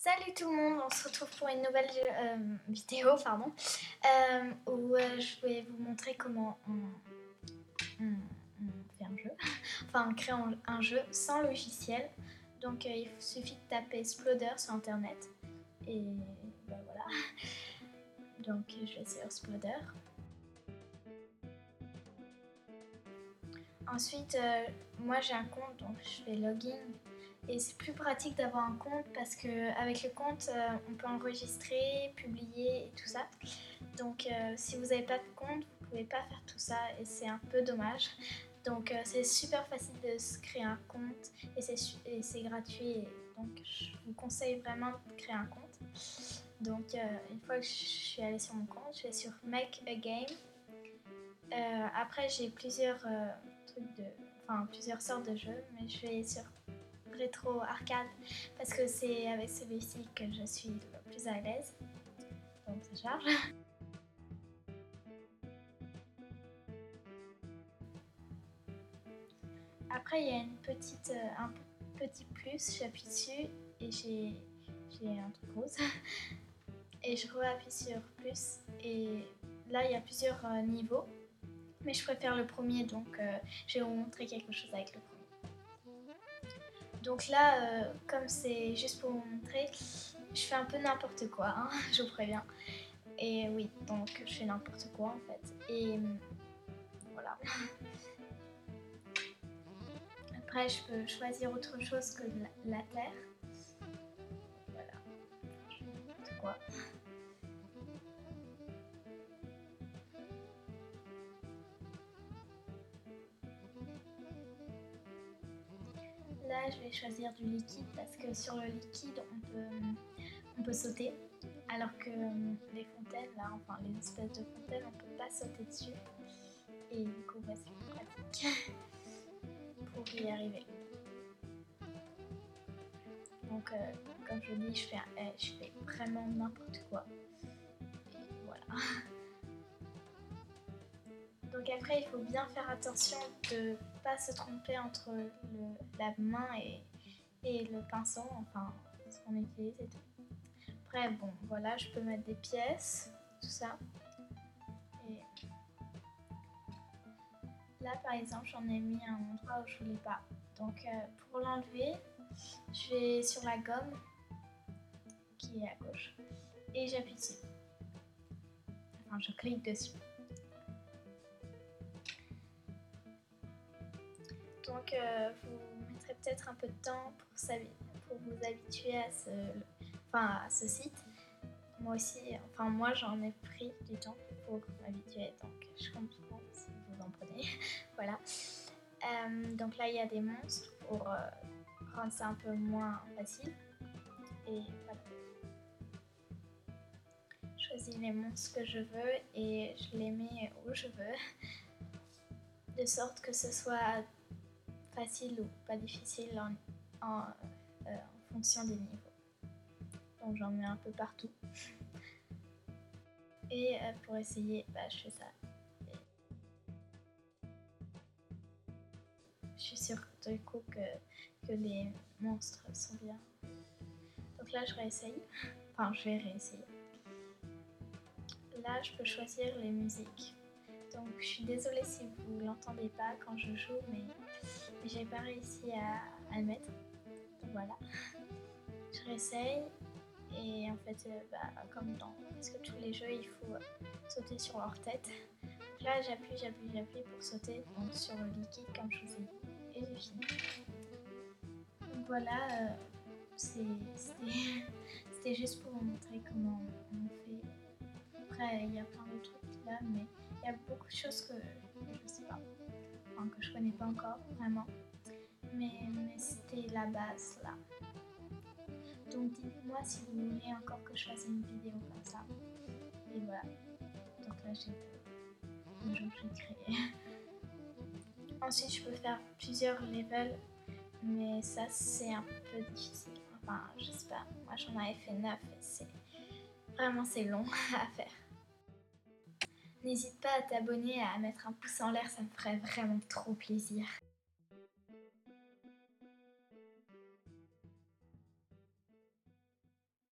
Salut tout le monde, on se retrouve pour une nouvelle vidéo où je vais vous montrer comment on fait un jeu, enfin on crée un jeu sans logiciel. Donc il suffit de taper Sploder sur internet et ben voilà. Donc je vais sur Sploder. Ensuite moi j'ai un compte, donc je fais login. Et c'est plus pratique d'avoir un compte parce qu'avec le compte, on peut enregistrer, publier et tout ça. Donc si vous n'avez pas de compte, vous ne pouvez pas faire tout ça et c'est un peu dommage. Donc c'est super facile de se créer un compte et c'est gratuit. Et donc je vous conseille vraiment de créer un compte. Donc une fois que je suis allée sur mon compte, je vais sur Make a Game. Après j'ai plusieurs sortes de jeux, mais je vais sur rétro arcade parce que c'est avec celui-ci que je suis le plus à l'aise. Donc ça charge. Après il y a un petit plus, j'appuie dessus et j'ai un truc rose et je réappuie sur plus et là il y a plusieurs niveaux, mais je préfère le premier, donc je vais vous montrer quelque chose avec le premier. Donc là, comme c'est juste pour vous montrer, je fais un peu n'importe quoi, hein, je vous préviens. Et oui, donc je fais n'importe quoi en fait. Et voilà. Après, je peux choisir autre chose que la terre. Voilà. N'importe quoi. Là, je vais choisir du liquide parce que sur le liquide, on peut sauter. Alors que les fontaines, là, enfin les espèces de fontaines, on peut pas sauter dessus. Et du coup, bah, c'est plus pratique pour y arriver. Donc, comme je dis, je fais vraiment n'importe quoi. Et voilà. Donc après, il faut bien faire attention de ne pas se tromper entre la main et le pinceau, enfin ce qu'on utilise et tout. Après, bon, voilà, je peux mettre des pièces, tout ça. Et là, par exemple, j'en ai mis un endroit où je voulais pas. Donc pour l'enlever, je vais sur la gomme qui est à gauche et j'appuie dessus. Enfin, je clique dessus. Donc vous mettrez peut-être un peu de temps pour vous habituer à ce site. Moi aussi, enfin moi j'en ai pris du temps pour m'habituer, donc je comprends si vous en prenez. Voilà. Donc là il y a des monstres pour rendre ça un peu moins facile. Et voilà. Je choisis les monstres que je veux et je les mets où je veux. De sorte que ce soit facile ou pas difficile en fonction des niveaux. Donc j'en mets un peu partout. Et pour essayer, je fais ça. Je suis sûre du coup que les monstres sont bien. Donc là je réessaye. Enfin je vais réessayer. Là je peux choisir les musiques. Donc je suis désolée si vous l'entendez pas quand je joue, mais j'ai pas réussi à le mettre. Donc voilà. Je réessaye. Et en fait, comme dans presque tous les jeux, il faut sauter sur leur tête. Donc là, j'appuie pour sauter donc sur le liquide comme je vous ai dit. Et j'ai fini. Donc voilà, c'était juste pour vous montrer comment on fait. Après, il y a plein de trucs là, mais il y a beaucoup de choses que je sais pas, enfin, que je connais pas encore vraiment. Mais c'était la base là. Donc dites-moi si vous voulez encore que je fasse une vidéo comme ça. Et voilà. Donc là j'ai le jeu que j'ai créé. Ensuite je peux faire plusieurs levels, mais ça c'est un peu difficile. Enfin je sais pas, moi j'en avais fait 9 et c'est long à faire. N'hésite pas à t'abonner, à mettre un pouce en l'air, ça me ferait vraiment trop plaisir.